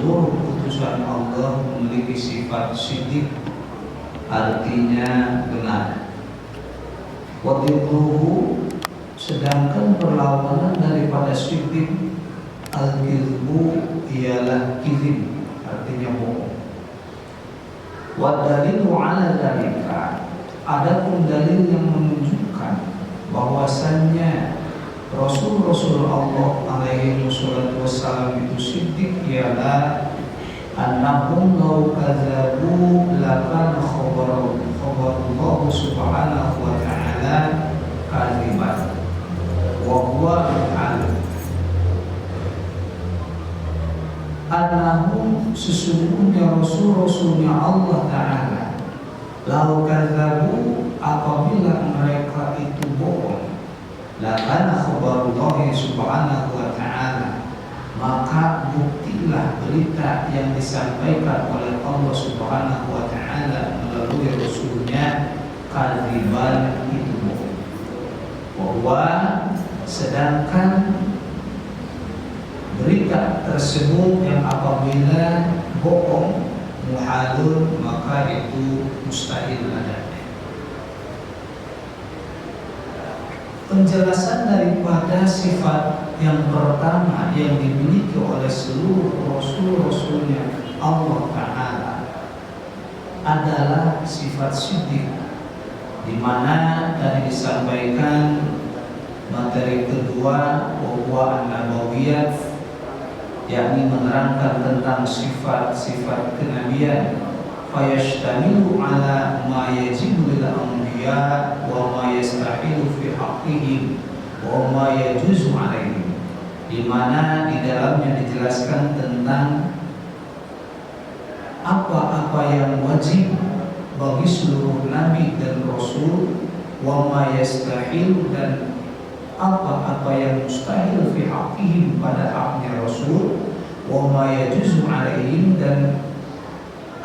seluruh utusan Allah memiliki sifat siddiq, artinya benar. Wadidduhu, sedangkan perlawanan daripada siddiq, al-kizbu, ialah kizib, artinya bohong. Wadalilu ala dalika, adapun dalil yang menunjukkan bahwasannya Rasul-Rasul Allah alaihi wassalam itu siddiq ialah annahum law kadzabu lakana khabarullah subhanahu wa ta'ala kadziban wa huwa al-alim. Annahum, sesungguhnya Rasul-Rasulnya Allah Ta'ala, law kadzabu, apabila mereka itu bohong, lakana khabarullah subhanahu wa ta'ala, maka buktilah berita yang disampaikan oleh Allah subhanahu wa ta'ala melalui Rasulnya kadziban, itu bohong. Bahwa sedangkan berita tersebut yang apabila bohong, muhalun, maka itu mustahil adanya. Penjelasan daripada sifat yang pertama yang dimiliki oleh seluruh Rasul-Rasulnya Allah Ta'ala adalah sifat siddiq, di mana tadi disampaikan materi kedua bahwa an-nabawiyat, yakni menerangkan tentang sifat-sifat kenabian, fayashtamilu ala ma yajibu lil anbiya wa ma yastahilu fi haqqihim wa ma yajuzu alaihim, di mana di dalamnya dijelaskan tentang apa-apa yang wajib bagi seluruh nabi dan rasul, wa ma yastahil, dan apa-apa yang mustahil fi haqqihim, pada haknya rasul, wa ma yajuzu alaihim, dan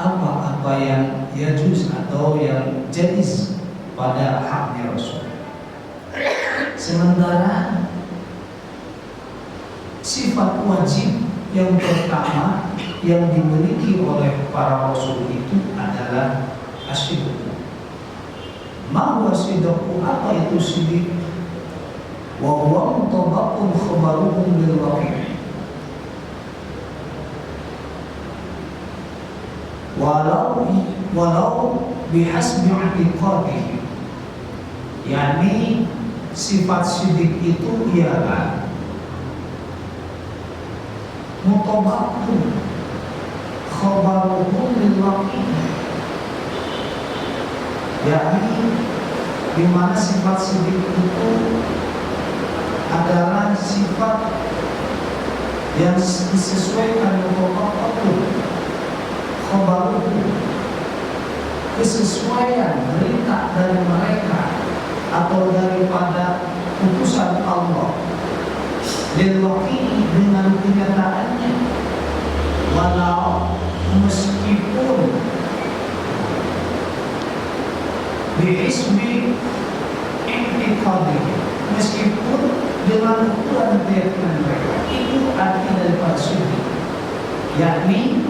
apa-apa yang yajuz atau yang jaiz pada haknya rasul. Sementara sifat wajib yang pertama yang dimiliki oleh para rasul itu adalah asyidq. Ma huwa sidqu, apa itu siddiq? Wa huwa mutabaqun khabaruhum lil waqi', walau bihasbi i'tiqadihi, yakni sifat siddiq itu ialah mutabaqun khabaruhum lil waqi', yakni di mana sifat siddiq itu adalah sifat yang disesuaikan mutabaqun khabaruhum, kesesuaian berita dari mereka atau daripada putusan Allah lil waqi', dengan kenyataannya, walau meskipun bihisbi i'tiqadi, meskipun dengan ukuran keyakinan mereka. Itu arti daripada siddiq, yakni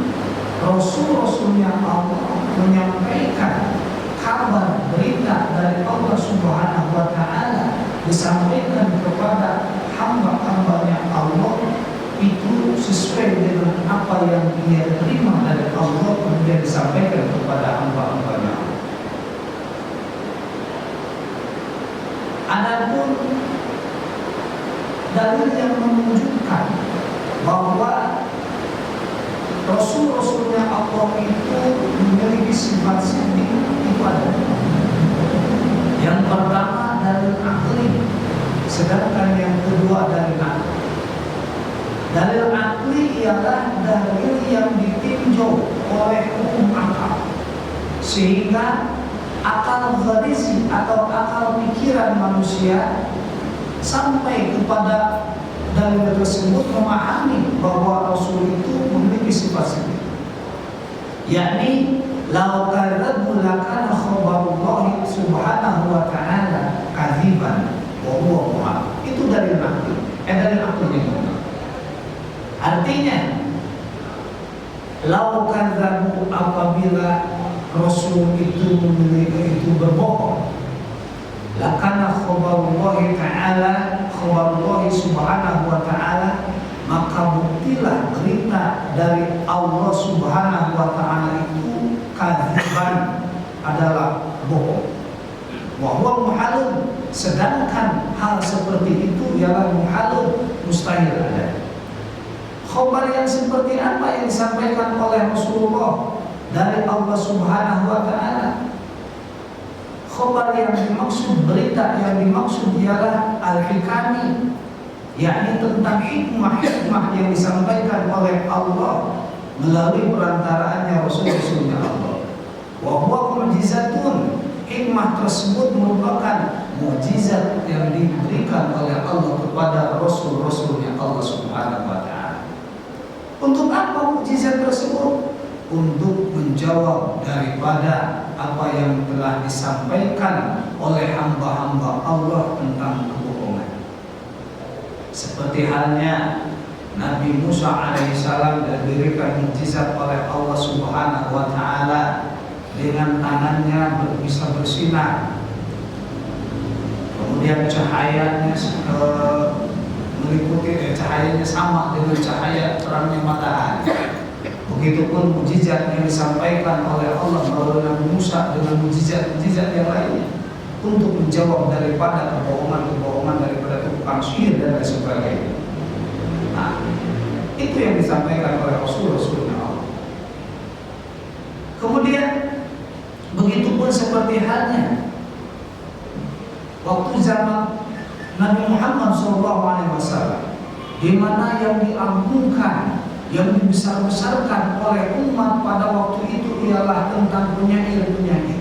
Rasul-Rasulnya Allah menyampaikan kabar berita dari Allah Subhanahu wa Ta'ala, disampaikan kepada hamba-hambanya Allah, itu sesuai dengan apa yang dia terima dari Allah, kemudian disampaikan kepada hamba-hambanya Allah. Adapun dalil yang menunjukkan bahwa Rasul-Rasulnya Allah itu memiliki sifat siddiq itu ada. Yang pertama dalil akli, sedangkan yang kedua dalil akli. Dalil akli ialah dalil yang ditinjau oleh hukum akal, sehingga akal gharisi atau akal pikiran manusia sampai kepada dalil tersebut memahami bahwa Rasul itu memiliki sifat siddiq, yakni law kadzabu lakana khabarullah subhanahu wa ta'ala kadziban wa huwa mu'ad. Itu dalil akli, dalil akli. Artinya Walau kadzabu, apabila Rasul itu berbohong, lakana khabarullahi ta'ala, khabarullahi subhanahu wa ta'ala, maka buktilah berita dari Allah subhanahu wa ta'ala itu kadziban, adalah bohong. Wa huwa muhalun, sedangkan hal seperti itu ialah muhalun, mustahil ada. Khabar yang seperti apa yang disampaikan oleh Rasulullah dari Allah subhanahu wa ta'ala? Khabar yang dimaksud, berita yang dimaksud ialah al-hikami, yakni tentang hikmah-hikmah yang disampaikan oleh Allah melalui perantaraannya Rasul-Rasulnya Allah. Wa huwa mu'jizatun, hikmah tersebut merupakan mukjizat yang diberikan oleh Allah kepada Rasul-Rasulnya Allah subhanahu wa ta'ala. Untuk apa mukjizat tersebut? Untuk menjawab daripada apa yang telah disampaikan oleh hamba-hamba Allah tentang kebohongan. Seperti halnya Nabi Musa alaihissalam diberikan mukjizat oleh Allah subhanahu wa ta'ala, dengan tangannya bisa bersinar, kemudian cahayanya meliputi, cahayanya sama dengan cahaya terangnya matahari. Begitupun mukjizat yang disampaikan oleh Allah melalui Nabi Musa dengan mukjizat-mukjizat yang lainnya untuk menjawab daripada kebohongan-kebohongan daripada tukang sihir dan lain sebagainya. Nah, itu yang disampaikan oleh Rasul-Rasulnya Allah. Kemudian begitupun seperti halnya waktu zaman Nabi Muhammad SAW, di mana yang diagungkan, yang dibesar-besarkan oleh umat pada waktu itu ialah tentang penyair-penyair.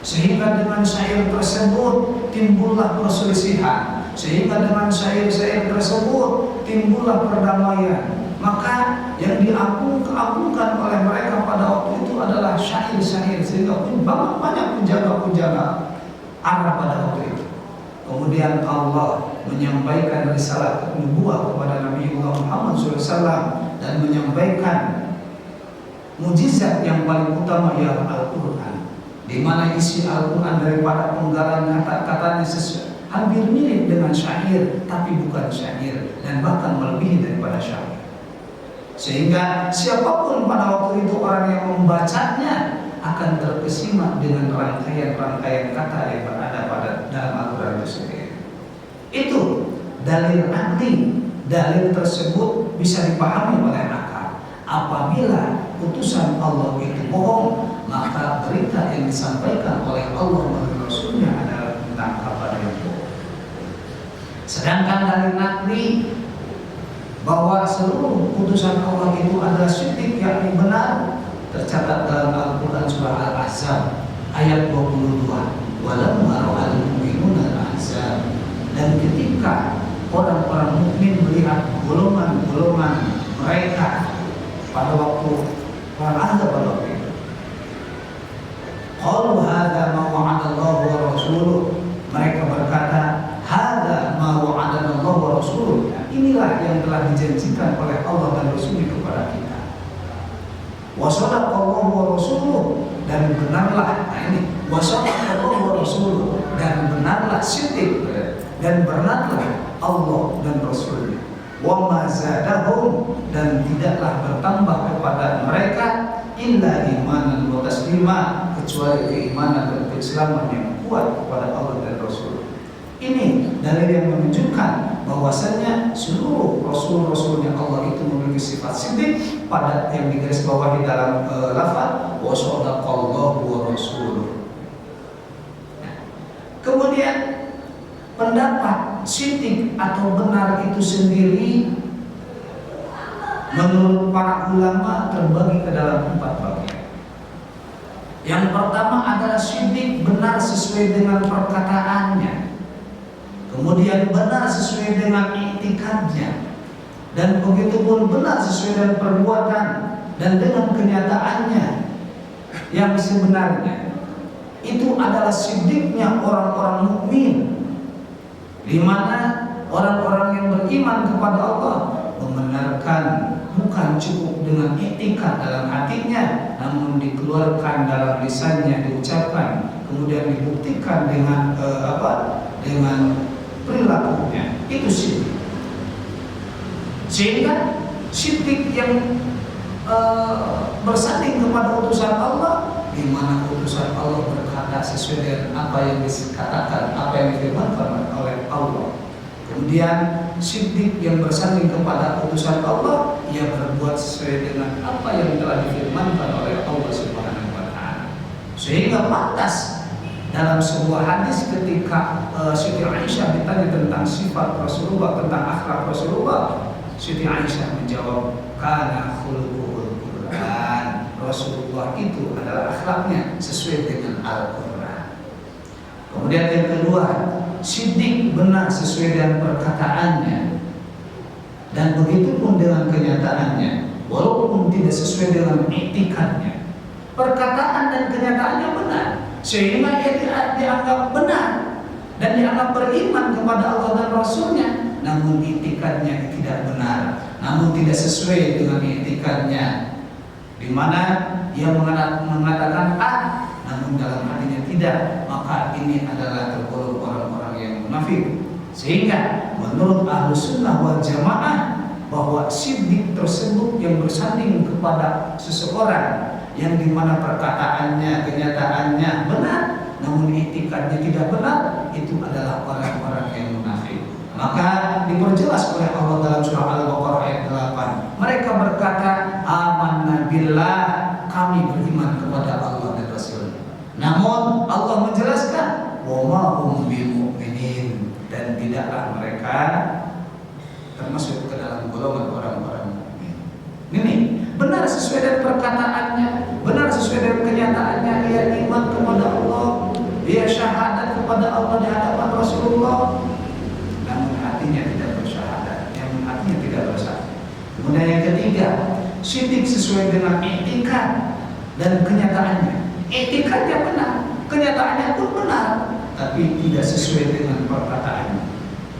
Sehingga dengan syair tersebut timbullah perselisihan, sehingga dengan syair-syair tersebut timbullah perdamaian. Maka yang diagungkan oleh mereka pada waktu itu adalah syair-syair, sehingga banyak penjaga-penjaga Arab pada waktu itu. Kemudian Allah menyampaikan risalah nubuwah kepada Nabi Muhammad SAW dan menyampaikan mujizat yang paling utama ialah Al-Quran, di mana isi Al-Quran daripada penggalan kata-katanya hampir mirip dengan syair, tapi bukan syair, dan bahkan melebihi daripada syair. Sehingga siapapun pada waktu itu orang yang membacanya akan terkesima dengan rangkaian-rangkaian kata yang berada pada dalam Al-Quran itu sendiri. Itu dalil akli. Dalil tersebut bisa dipahami oleh akal. Apabila putusan Allah itu bohong, maka berita yang disampaikan oleh Allah melalui Rasulnya adalah tentang kabar yang bohong. Sedangkan dalil akli bahwa seluruh putusan Allah itu adalah siddiq, yakni benar, tercatat dalam Al-Quran surah Al-Ahzab ayat 22. Walamma ra'al mu'minuna al-ahzab, dan ketika orang-orang mukmin melihat golongan-golongan mereka pada waktu perang Ahzab pada waktu itu, qalu hadza ma wa'adallahu wa rasuluh, mereka berkata hadza ma wa'adana Allah wa rasuluh, inilah yang telah dijanjikan oleh Allah dan Rasulnya kepada kita. Wa sadaqallahu wa rasuluh, dan benarlah, nah ini wa sadaqallahu wa rasuluh, dan benarlah siddiq, dan benarlah Allah dan Rasulnya. Wa ma zadahum, dan tidaklah bertambah kepada mereka illa imanan wa taslima, kecuali keimanan dan keislaman yang kuat kepada Allah dan Rasul. Ini dalil yang menunjukkan bahwasanya seluruh Rasul-Rasulnya Allah itu memiliki sifat siddiq, pada yang digarisbawahi dalam lafaz wa sadaqallahu wa rasuluh. Kemudian pendapat siddiq atau benar itu sendiri menurut para ulama terbagi ke dalam 4 bagian. Yang pertama adalah siddiq, benar sesuai dengan perkataannya, kemudian benar sesuai dengan i'tikadnya, dan begitu pun benar sesuai dengan perbuatan dan dengan kenyataannya yang sebenarnya. Itu adalah siddiqnya orang-orang mukmin, di mana orang-orang yang beriman kepada Allah membenarkan bukan cukup dengan iktikad dalam hatinya, namun dikeluarkan dalam lisannya, diucapkan, kemudian dibuktikan dengan dengan perilakunya, itu syirik. Sehingga syirik yang bersanding kepada utusan Allah, di mana utusan Allah berkata sesuai dengan apa yang dikatakan, apa yang difirmankan oleh Allah. Kemudian syirik yang bersanding kepada utusan Allah, ia berbuat sesuai dengan apa yang telah difirmankan oleh Allah Subhanahu wa taala. Sehingga pantas dalam sebuah hadis ketika Siti Aisyah ditanya tentang sifat Rasulullah, tentang akhlak Rasulullah, Siti Aisyah menjawab, kana khuluquhul Quran. Rasulullah itu adalah akhlaknya sesuai dengan Al-Quran. Kemudian yang kedua, siddiq benar sesuai dengan perkataannya, dan begitu pun dengan kenyataannya, walaupun tidak sesuai dengan iktikadnya. Perkataan dan kenyataannya benar, sehingga ia dianggap benar dan dianggap beriman kepada Allah dan Rasulnya, namun iktikadnya tidak benar, namun tidak sesuai dengan iktikadnya, di mana ia mengatakan A, namun dalam hatinya tidak, maka ini adalah tergolong orang-orang yang munafik. Sehingga menurut Ahlus Sunnah wal Jamaah, bahwa siddiq tersebut yang bersanding kepada seseorang yang dimana perkataannya, kenyataannya benar, namun iktikadnya tidak benar, itu adalah orang-orang yang munafik. Maka diperjelas oleh Allah dalam surah Al-Baqarah ayat 8. Mereka berkata, amanna billah, kami beriman kepada Allah dan Rasul. Namun Allah menjelaskan, wa ma hum bimu'minin, dan tidaklah mereka termasuk ke dalam golongan orang-orang mukmin. Ini benar sesuai dengan perkataannya, benar sesuai dengan kenyataannya, ia iman kepada Allah, dia syahadat kepada Allah di hadapan Rasulullah, namun hatinya tidak bersyahadat, namun hatinya tidak bersyahadat. Kemudian yang ketiga, siddiq sesuai dengan iktikad dan kenyataannya. Iktikadnya benar, kenyataannya pun benar, tapi tidak sesuai dengan perkataannya.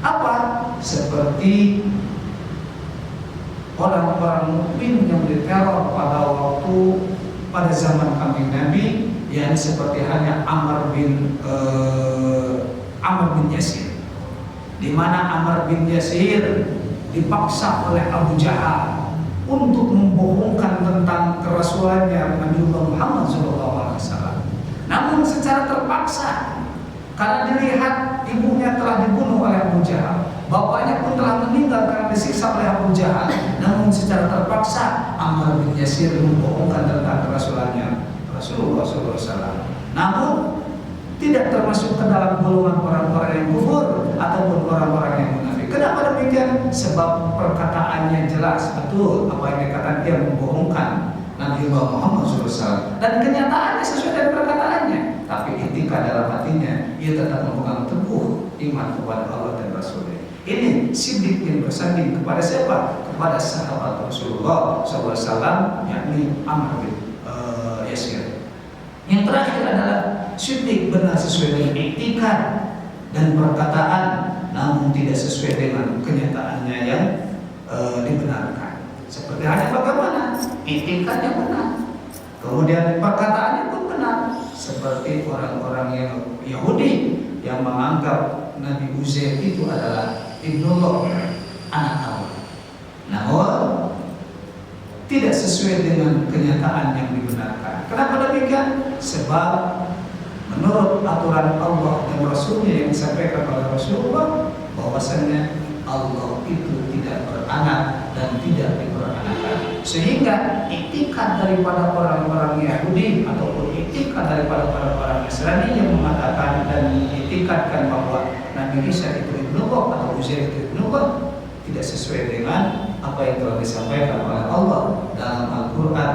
Apa? Seperti orang-orang mukmin yang diteror pada zaman kambing Nabi, yang seperti hanya Amr bin Yasir, di mana Amr bin Yasir dipaksa oleh Abu Jahal untuk membohongkan tentang kerasulannya Nabi Muhammad SAW. Namun secara terpaksa, karena dilihat ibunya telah dibunuh oleh Abu Jahal, bapaknya pun telah meninggal karena disiksa oleh Abu Jahal. Namun secara terpaksa Amr bin Yasir membohongkan tentang kerasulannya Rasulullah SAW. Namun tidak termasuk ke dalam golongan orang-orang yang kufur ataupun orang-orang yang munafik. Kenapa demikian? Sebab perkataannya jelas betul apa yang dikatakan, dia membohongkan Nabi Muhammad SAW, dan kenyataannya sesuai dengan perkataannya, tapi etika dalam hatinya ia tetap memegang teguh iman kepada Allah dan Rasulnya. Ini siddiq yang bersanding kepada siapa? Kepada sahabat Rasulullah SAW, yakni Amr bin Yasir. Yang terakhir adalah siddiq benar sesuai dengan iktikad dan perkataan, namun tidak sesuai dengan kenyataannya yang dibenarkan. Seperti hanya bagaimana iktikadnya benar, kemudian perkataannya pun benar, seperti orang-orang yang Yahudi yang menganggap Nabi Uzair itu adalah ibnullah, anak Allah. Namun tidak sesuai dengan kenyataan yang dibenarkan. Kenapa demikian? Sebab menurut aturan Allah dan Rasulnya yang disampaikan oleh Rasulullah, bahwasannya Allah itu tidak beranak dan tidak diperanakan. Sehingga iktikad daripada orang-orang Yahudi ataupun iktikad daripada orang-orang Nasrani yang mengatakan dan mengiktikadkan bahwa Nabi Isa itu ibnullah atau Uzair itu ibnullah, tidak sesuai dengan apa yang telah disampaikan oleh Allah dalam Al-Quran,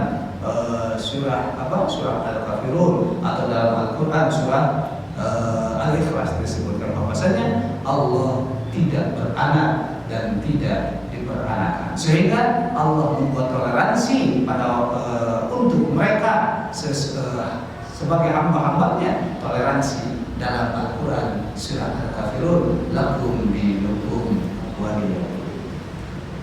surah Al-Kafirun, atau dalam Al-Quran surah Al-Ikhlas disebutkan bahwasanya Allah tidak beranak dan tidak diperanakan. Sehingga Allah membuat toleransi untuk mereka sebagai hamba-hambanya, toleransi dalam Al-Quran surah Al-Kafirun, lakum dinukum waliyadin.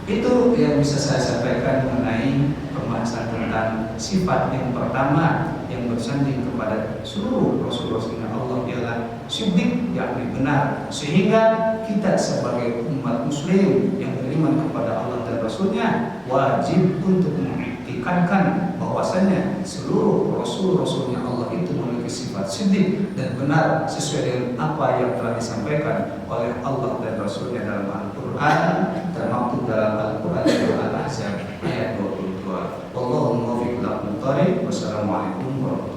Itu yang bisa saya sampaikan mengenai pembahasan tentang sifat yang pertama yang bersanding kepada seluruh Rasul-Rasulnya Allah ialah siddiq, yakni benar. Sehingga kita sebagai umat muslim yang beriman kepada Allah dan Rasulnya wajib untuk mengiktikadkan bahwasanya seluruh Rasul-Rasulnya Allah itu memiliki sifat siddiq dan benar sesuai dengan apa yang telah disampaikan oleh Allah dan Rasulnya dalam Al-Quran, termaktub dalam Al-Quran surah Al-Ahzab ayat 22. Wallahu muwaffiq ila aqwamit thoriq. Wassalamualaikum warahmatullahi wabarakatuh.